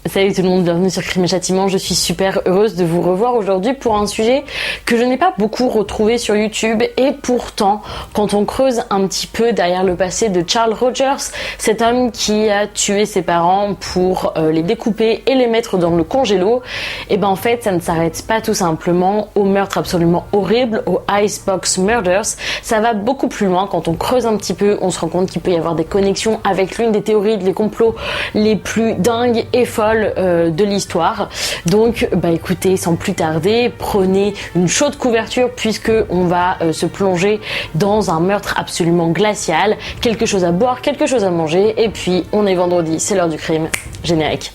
Salut tout le monde, bienvenue sur Crime et Châtiment. Je suis super heureuse de vous revoir aujourd'hui pour un sujet que je n'ai pas beaucoup retrouvé sur YouTube, et pourtant, quand on creuse un petit peu derrière le passé de Charles Rogers, cet homme qui a tué ses parents pour les découper et les mettre dans le congélo, et ben en fait ça ne s'arrête pas tout simplement au meurtre absolument horrible, au Icebox Murders. Ça va beaucoup plus loin. Quand on creuse un petit peu, on se rend compte qu'il peut y avoir des connexions avec l'une des théories des complots les plus dingues et folles de l'histoire. Donc écoutez, sans plus tarder, prenez une chaude couverture puisque on va se plonger dans un meurtre absolument glacial, quelque chose à boire, quelque chose à manger, et puis on est vendredi, c'est l'heure du crime. Générique.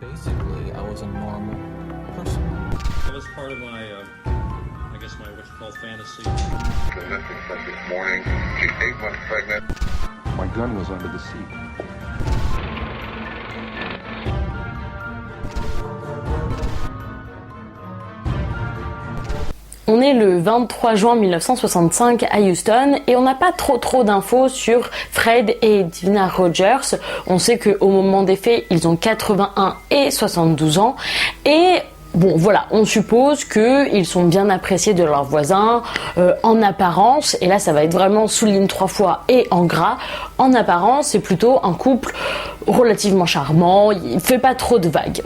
Basically, I was a normal person. That was part of my, I guess my what you call fantasy. The missing from this morning, she's 8 months pregnant. My gun was under the seat. On est le 23 juin 1965 à Houston et on n'a pas trop d'infos sur Fred et Edwina Rogers. On sait qu'au moment des faits, ils ont 81 et 72 ans et bon voilà, on suppose qu'ils sont bien appréciés de leurs voisins en apparence, et là ça va être vraiment souligné 3 fois et en gras. En apparence, c'est plutôt un couple relativement charmant, il ne fait pas trop de vagues.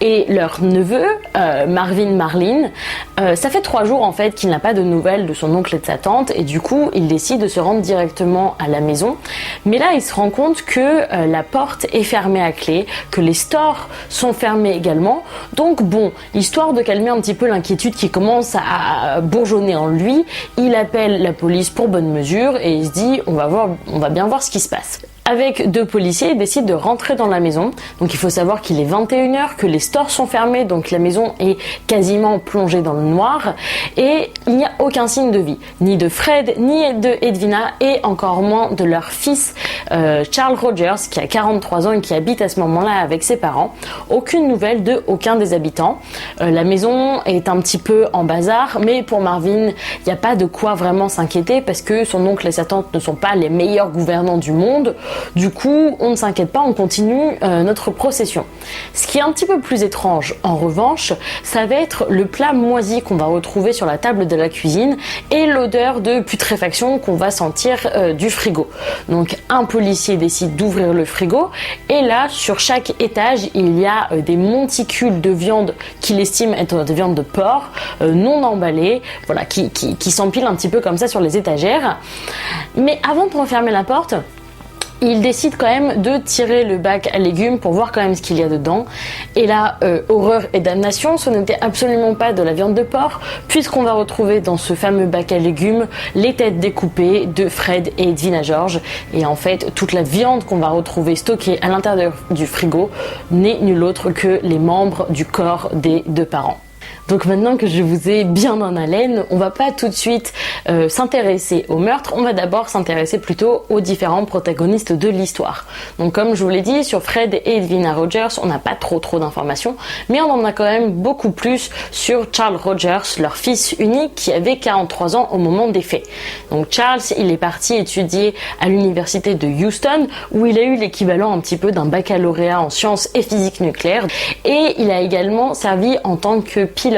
Et leur neveu, Marvin Marlin, ça fait 3 jours en fait qu'il n'a pas de nouvelles de son oncle et de sa tante, et du coup il décide de se rendre directement à la maison. Mais là il se rend compte que la porte est fermée à clé, que les stores sont fermés également. Donc bon, histoire de calmer un petit peu l'inquiétude qui commence à bourgeonner en lui, il appelle la police pour bonne mesure et il se dit on va bien voir ce qui se passe. Avec 2 policiers, il décide de rentrer dans la maison. Donc il faut savoir qu'il est 21h, que les stores sont fermés, donc la maison est quasiment plongée dans le noir. Et il n'y a aucun signe de vie, ni de Fred, ni de Edwina, et encore moins de leur fils Charles Rogers, qui a 43 ans et qui habite à ce moment-là avec ses parents. Aucune nouvelle de aucun des habitants. La maison est un petit peu en bazar, mais pour Marvin, il n'y a pas de quoi vraiment s'inquiéter parce que son oncle et sa tante ne sont pas les meilleurs gouvernants du monde. Du coup, on ne s'inquiète pas, on continue notre procession. Ce qui est un petit peu plus étrange, en revanche, ça va être le plat moisi qu'on va retrouver sur la table de la cuisine et l'odeur de putréfaction qu'on va sentir du frigo. Donc, un policier décide d'ouvrir le frigo et là, sur chaque étage, il y a des monticules de viande qu'il estime être de viande de porc, non emballée, voilà, qui s'empilent un petit peu comme ça sur les étagères. Mais avant de refermer la porte, il décide quand même de tirer le bac à légumes pour voir quand même ce qu'il y a dedans. Et là, horreur et damnation, ce n'était absolument pas de la viande de porc, puisqu'on va retrouver dans ce fameux bac à légumes les têtes découpées de Fred et Edwina George. Et en fait, toute la viande qu'on va retrouver stockée à l'intérieur du frigo n'est nul autre que les membres du corps des 2 parents. Donc maintenant que je vous ai bien en haleine, on va pas tout de suite s'intéresser au meurtre, on va d'abord s'intéresser plutôt aux différents protagonistes de l'histoire. Donc comme je vous l'ai dit, sur Fred et Edwina Rogers, on n'a pas trop d'informations, mais on en a quand même beaucoup plus sur Charles Rogers, leur fils unique qui avait 43 ans au moment des faits. Donc Charles, il est parti étudier à l'université de Houston, où il a eu l'équivalent un petit peu d'un baccalauréat en sciences et physique nucléaire, et il a également servi en tant que pilote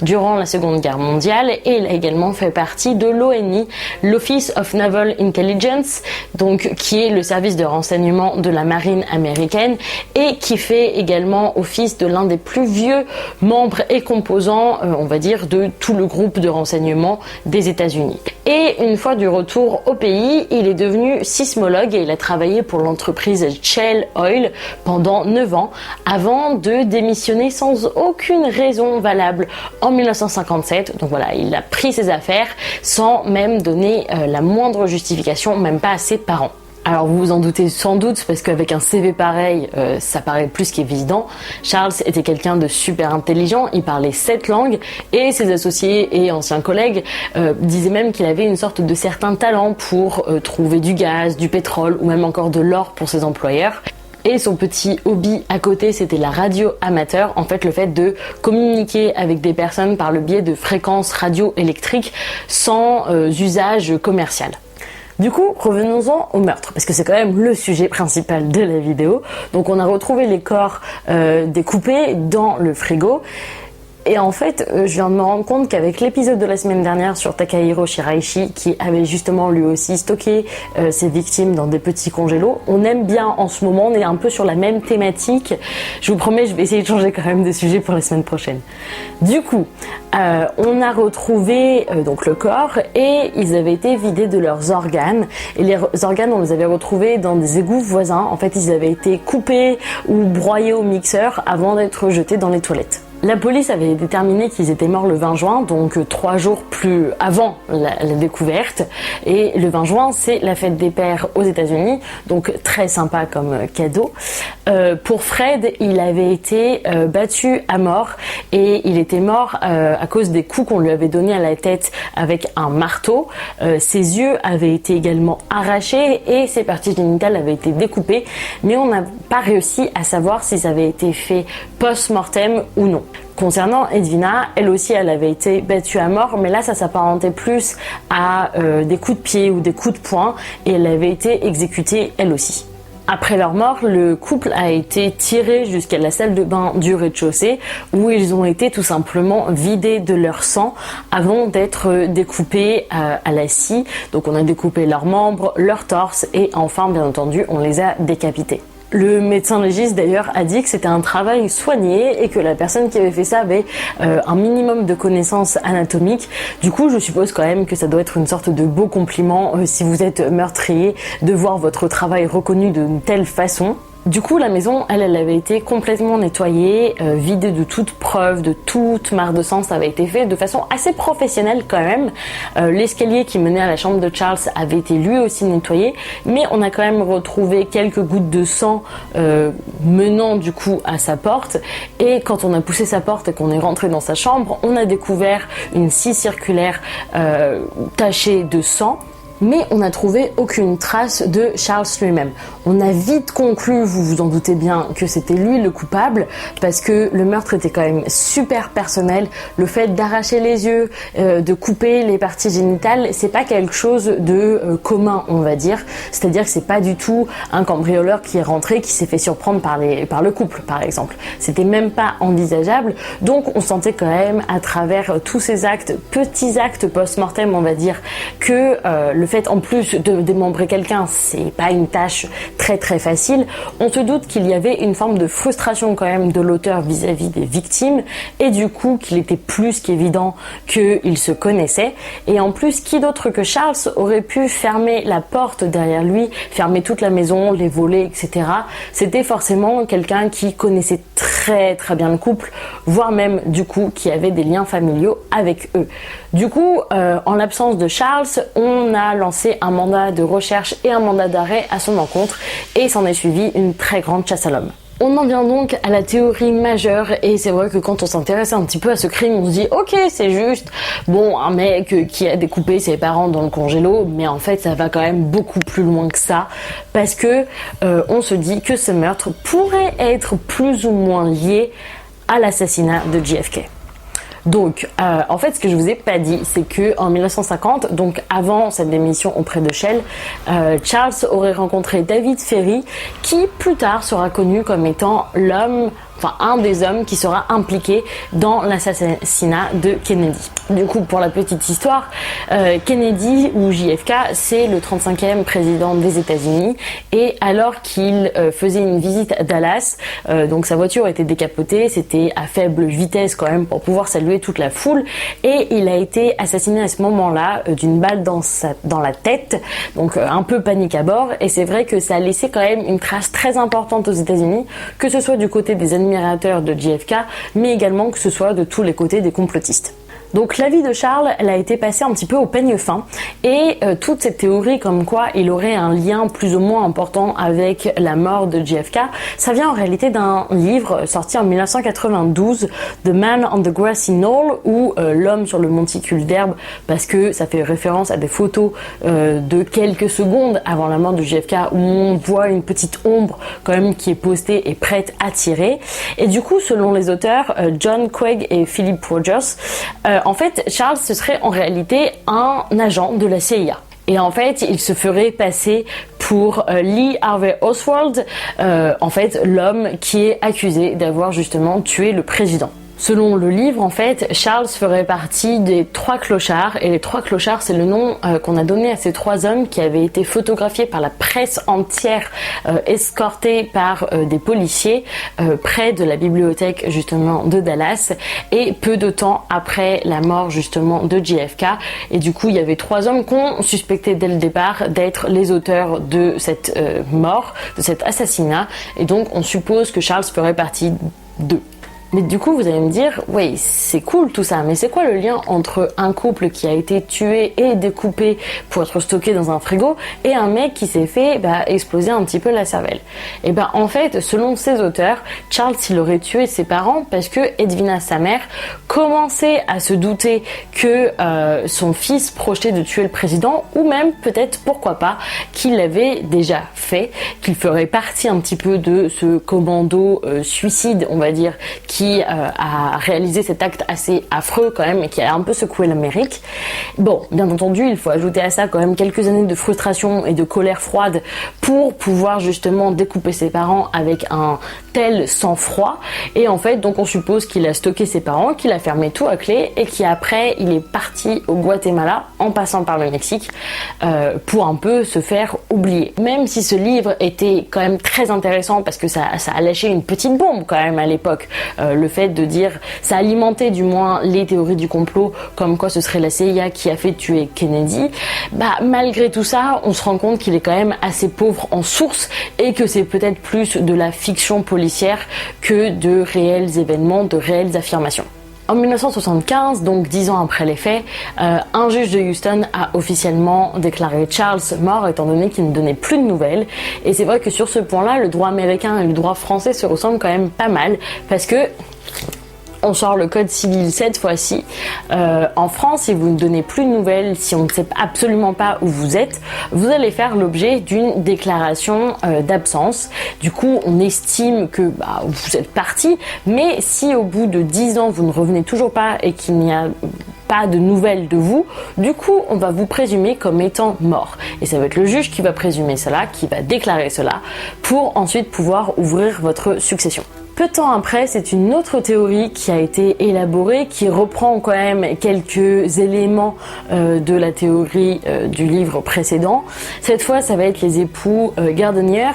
durant la Seconde Guerre mondiale, et il a également fait partie de l'ONI, l'Office of Naval Intelligence, donc qui est le service de renseignement de la marine américaine et qui fait également office de l'un des plus vieux membres et composants, on va dire, de tout le groupe de renseignement des États-Unis. Et une fois du retour au pays, il est devenu sismologue et il a travaillé pour l'entreprise Shell Oil pendant 9 ans avant de démissionner sans aucune raison valable en 1957. Donc voilà, il a pris ses affaires sans même donner la moindre justification, même pas à ses parents. Alors vous vous en doutez sans doute, parce qu'avec un CV pareil, ça paraît plus qu'évident. Charles était quelqu'un de super intelligent, il parlait 7 langues, et ses associés et anciens collègues disaient même qu'il avait une sorte de certain talent pour trouver du gaz, du pétrole ou même encore de l'or pour ses employeurs. Et son petit hobby à côté, c'était la radio amateur, en fait le fait de communiquer avec des personnes par le biais de fréquences radioélectriques sans usage commercial. Du coup, revenons-en au meurtre, parce que c'est quand même le sujet principal de la vidéo. Donc on a retrouvé les corps découpés dans le frigo. Et en fait, je viens de me rendre compte qu'avec l'épisode de la semaine dernière sur Takahiro Shiraishi, qui avait justement lui aussi stocké ses victimes dans des petits congélos, on aime bien en ce moment, on est un peu sur la même thématique. Je vous promets, je vais essayer de changer quand même de sujet pour la semaine prochaine. Du coup, on a retrouvé donc le corps et ils avaient été vidés de leurs organes. Et les organes, on les avait retrouvés dans des égouts voisins. En fait, ils avaient été coupés ou broyés au mixeur avant d'être jetés dans les toilettes. La police avait déterminé qu'ils étaient morts le 20 juin, donc 3 jours plus avant la découverte. Et le 20 juin, c'est la fête des pères aux États-Unis, donc très sympa comme cadeau. Pour Fred, il avait été battu à mort et il était mort à cause des coups qu'on lui avait donnés à la tête avec un marteau. Ses yeux avaient été également arrachés et ses parties génitales avaient été découpées, mais on n'a pas réussi à savoir si ça avait été fait post-mortem ou non. Concernant Edwina, elle aussi, elle avait été battue à mort, mais là, ça s'apparentait plus à des coups de pied ou des coups de poing, et elle avait été exécutée elle aussi. Après leur mort, le couple a été tiré jusqu'à la salle de bain du rez-de-chaussée, où ils ont été tout simplement vidés de leur sang avant d'être découpés à la scie. Donc on a découpé leurs membres, leur torse, et enfin, bien entendu, on les a décapités. Le médecin légiste d'ailleurs a dit que c'était un travail soigné et que la personne qui avait fait ça avait un minimum de connaissances anatomiques. Du coup, je suppose quand même que ça doit être une sorte de beau compliment si vous êtes meurtrier de voir votre travail reconnu d'une telle façon. Du coup, la maison, elle avait été complètement nettoyée, vidée de toute preuve, de toute marque de sang. Ça avait été fait de façon assez professionnelle quand même. L'escalier qui menait à la chambre de Charles avait été lui aussi nettoyé, mais on a quand même retrouvé quelques gouttes de sang menant du coup à sa porte. Et quand on a poussé sa porte et qu'on est rentré dans sa chambre, on a découvert une scie circulaire tachée de sang. Mais on n'a trouvé aucune trace de Charles lui-même. On a vite conclu, vous vous en doutez bien, que c'était lui le coupable, parce que le meurtre était quand même super personnel. Le fait d'arracher les yeux, de couper les parties génitales, c'est pas quelque chose de commun, on va dire. C'est-à-dire que c'est pas du tout un cambrioleur qui est rentré, qui s'est fait surprendre par le couple, par exemple. C'était même pas envisageable. Donc on sentait quand même, à travers tous ces actes, petits actes post-mortem, on va dire, que le fait en plus de démembrer quelqu'un, c'est pas une tâche très très facile. On se doute qu'il y avait une forme de frustration quand même de l'auteur vis-à-vis des victimes et du coup qu'il était plus qu'évident qu'ils se connaissaient. Et en plus, qui d'autre que Charles aurait pu fermer la porte derrière lui, fermer toute la maison, les volets, etc. C'était forcément quelqu'un qui connaissait très très bien le couple, voire même du coup qui avait des liens familiaux avec eux. Du coup, en l'absence de Charles, on a lancé un mandat de recherche et un mandat d'arrêt à son encontre et s'en est suivi une très grande chasse à l'homme. On en vient donc à la théorie majeure et c'est vrai que quand on s'intéresse un petit peu à ce crime, on se dit ok, c'est juste un mec qui a découpé ses parents dans le congélo, mais en fait ça va quand même beaucoup plus loin que ça parce que on se dit que ce meurtre pourrait être plus ou moins lié à l'assassinat de JFK. Donc, en fait, ce que je vous ai pas dit, c'est que en 1950, donc avant sa démission auprès de Shell, Charles aurait rencontré David Ferry, qui plus tard sera connu comme étant un des hommes qui sera impliqué dans l'assassinat de Kennedy. Du coup, pour la petite histoire, Kennedy ou JFK, c'est le 35e président des États-Unis et alors qu'il faisait une visite à Dallas, donc sa voiture était décapotée, c'était à faible vitesse quand même pour pouvoir saluer toute la foule et il a été assassiné à ce moment-là d'une balle dans la tête, donc un peu panique à bord et c'est vrai que ça a laissé quand même une trace très importante aux États-Unis, que ce soit du côté des admirateurs de JFK, mais également que ce soit de tous les côtés des complotistes. Donc la vie de Charles, elle a été passée un petit peu au peigne fin et toute cette théorie comme quoi il aurait un lien plus ou moins important avec la mort de JFK, ça vient en réalité d'un livre sorti en 1992, The Man on the Grassy Knoll, ou L'homme sur le monticule d'herbe, parce que ça fait référence à des photos de quelques secondes avant la mort de JFK où on voit une petite ombre quand même qui est postée et prête à tirer. Et du coup, selon les auteurs John Quaig et Philip Rogers, en fait, Charles, ce serait en réalité un agent de la CIA. Et en fait, il se ferait passer pour Lee Harvey Oswald, en fait l'homme qui est accusé d'avoir justement tué le président. Selon le livre, en fait, Charles ferait partie des 3 clochards, et les 3 clochards, c'est le nom qu'on a donné à ces 3 hommes qui avaient été photographiés par la presse entière, escortés par des policiers près de la bibliothèque justement de Dallas, et peu de temps après la mort justement de JFK. Et du coup, il y avait 3 hommes qu'on suspectait dès le départ d'être les auteurs de cette mort, de cet assassinat, et donc on suppose que Charles ferait partie d'eux. Mais du coup, vous allez me dire, oui, c'est cool tout ça, mais c'est quoi le lien entre un couple qui a été tué et découpé pour être stocké dans un frigo et un mec qui s'est fait exploser un petit peu la cervelle? Et en fait, selon ces auteurs, Charles, il aurait tué ses parents parce que Edwina, sa mère, commençait à se douter que son fils projetait de tuer le président, ou même peut-être, pourquoi pas, qu'il l'avait déjà fait, qu'il ferait partie un petit peu de ce commando suicide, on va dire, qui a réalisé cet acte assez affreux quand même et qui a un peu secoué l'Amérique. Bon, bien entendu, il faut ajouter à ça quand même quelques années de frustration et de colère froide pour pouvoir justement découper ses parents avec un tel sang-froid. Et en fait, donc on suppose qu'il a stocké ses parents, qu'il a fermé tout à clé et qu'après il est parti au Guatemala en passant par le Mexique pour un peu se faire oublier. Même si ce livre était quand même très intéressant parce que ça a lâché une petite bombe quand même à l'époque. Le fait de dire, ça alimentait du moins les théories du complot, comme quoi ce serait la CIA qui a fait tuer Kennedy. Malgré tout ça, on se rend compte qu'il est quand même assez pauvre en sources et que c'est peut-être plus de la fiction policière que de réels événements, de réelles affirmations. En 1975, donc 10 ans après les faits, un juge de Houston a officiellement déclaré Charles mort étant donné qu'il ne donnait plus de nouvelles. Et c'est vrai que sur ce point-là, le droit américain et le droit français se ressemblent quand même pas mal parce que on sort le code civil cette fois-ci. En France, si vous ne donnez plus de nouvelles, si on ne sait absolument pas où vous êtes, vous allez faire l'objet d'une déclaration d'absence. Du coup, on estime que vous êtes parti, mais si au bout de 10 ans, vous ne revenez toujours pas et qu'il n'y a pas de nouvelles de vous, du coup, on va vous présumer comme étant mort. Et ça va être le juge qui va présumer cela, qui va déclarer cela, pour ensuite pouvoir ouvrir votre succession. Peu de temps après, c'est une autre théorie qui a été élaborée, qui reprend quand même quelques éléments de la théorie du livre précédent. Cette fois, ça va être les époux Gardenier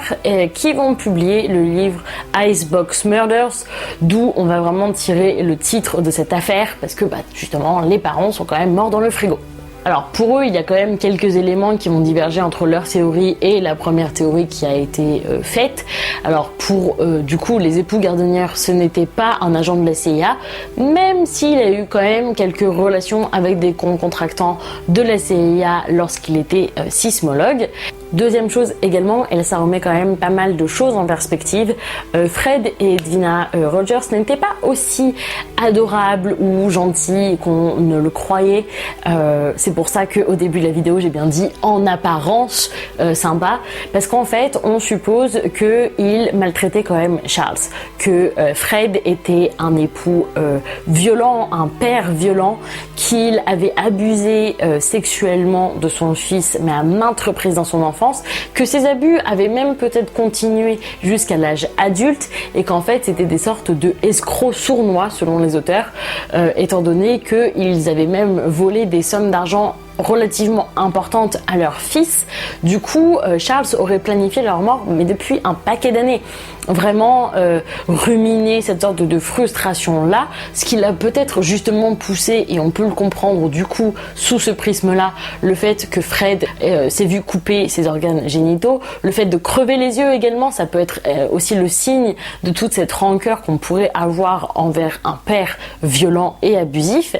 qui vont publier le livre Icebox Murders, d'où on va vraiment tirer le titre de cette affaire, parce que justement, les parents sont quand même morts dans le frigo. Alors pour eux, il y a quand même quelques éléments qui vont diverger entre leur théorie et la première théorie qui a été faite. Alors pour du coup les époux Gardenier, ce n'était pas un agent de la CIA, même s'il a eu quand même quelques relations avec des contractants de la CIA lorsqu'il était sismologue. Deuxième chose également, et là ça remet quand même pas mal de choses en perspective, Fred et Edwina Rogers n'étaient pas aussi adorables ou gentils qu'on ne le croyait. C'est pour ça qu'au début de la vidéo j'ai bien dit en apparence sympa, parce qu'en fait on suppose qu'il maltraitait quand même Charles, que Fred était un époux violent, un père violent, qu'il avait abusé sexuellement de son fils mais à maintes reprises dans son enfance, que ces abus avaient même peut-être continué jusqu'à l'âge adulte et qu'en fait c'était des sortes de escrocs sournois selon les auteurs, étant donné qu'ils avaient même volé des sommes d'argent relativement importante à leur fils. Du coup, Charles aurait planifié leur mort, mais depuis un paquet d'années. Vraiment ruminer cette sorte de frustration-là, ce qui l'a peut-être justement poussé, et on peut le comprendre du coup sous ce prisme-là, le fait que Fred s'est vu couper ses organes génitaux, le fait de crever les yeux également, ça peut être aussi le signe de toute cette rancœur qu'on pourrait avoir envers un père violent et abusif.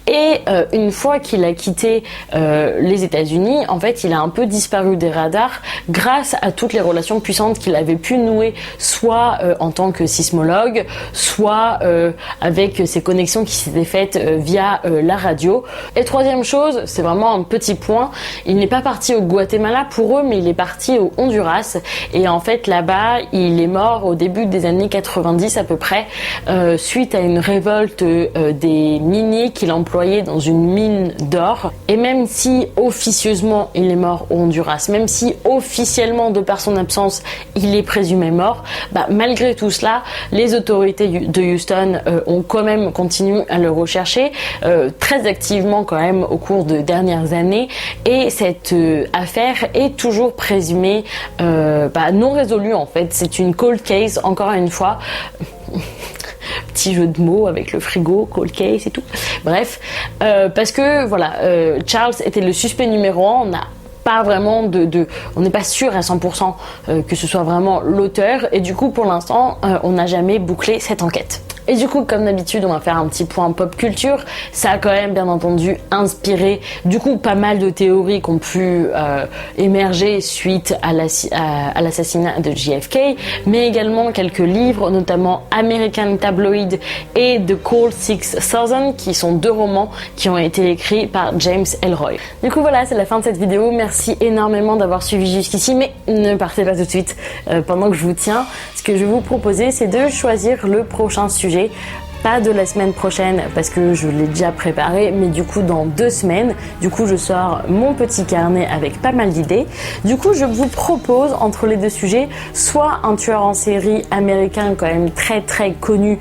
Et une fois qu'il a quitté les États-Unis, en fait, il a un peu disparu des radars grâce à toutes les relations puissantes qu'il avait pu nouer, soit en tant que sismologue, soit avec ses connexions qui s'étaient faites via la radio. Et troisième chose, c'est vraiment un petit point, il n'est pas parti au Guatemala pour eux, mais il est parti au Honduras. Et en fait, là-bas, il est mort au début des années 90 à peu près, suite à une révolte des miniers qu'il employait dans une mine d'or. Et même même si officieusement il est mort au Honduras, même si officiellement de par son absence il est présumé mort, malgré tout cela, les autorités de Houston ont quand même continué à le rechercher très activement quand même au cours de dernières années, et cette affaire est toujours présumée non résolue en fait. C'est une cold case, encore une fois. Petit jeu de mots avec le frigo, cold case et tout. Bref, parce que voilà, Charles était le suspect numéro 1. On n'a pas vraiment on n'est pas sûr à 100% que ce soit vraiment l'auteur, et du coup pour l'instant on n'a jamais bouclé cette enquête. Et du coup, comme d'habitude, on va faire un petit point pop culture. Ça a quand même, bien entendu, inspiré du coup pas mal de théories qui ont pu émerger suite à l'assassinat de JFK, mais également quelques livres, notamment American Tabloid et The Cold 6000, qui sont 2 romans qui ont été écrits par James Ellroy. Du coup, voilà, c'est la fin de cette vidéo. Merci énormément d'avoir suivi jusqu'ici, mais ne partez pas tout de suite pendant que je vous tiens. Ce que je vais vous proposer, c'est de choisir le prochain sujet. Pas de la semaine prochaine parce que je l'ai déjà préparé, mais du coup dans 2 semaines, du coup je sors mon petit carnet avec pas mal d'idées. Du coup je vous propose entre les 2 sujets, soit un tueur en série américain quand même très très connu,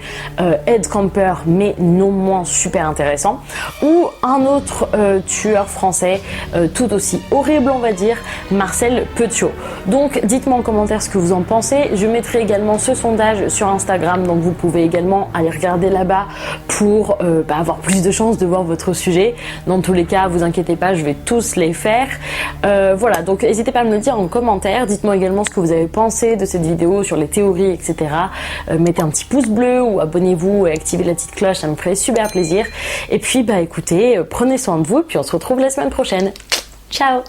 Ed Kemper, mais non moins super intéressant, ou un autre tueur français tout aussi horrible on va dire, Marcel Petiot. Donc dites-moi en commentaire ce que vous en pensez. Je mettrai également ce sondage sur Instagram, donc vous pouvez également aller regarder là-bas pour avoir plus de chances de voir votre sujet. Dans tous les cas, vous inquiétez pas, je vais tous les faire. Voilà, donc n'hésitez pas à me le dire en commentaire. Dites-moi également ce que vous avez pensé de cette vidéo, sur les théories, etc. Mettez un petit pouce bleu ou abonnez-vous et activez la petite cloche, ça me ferait super plaisir. Et puis écoutez, prenez soin de vous et puis on se retrouve la semaine prochaine. Ciao!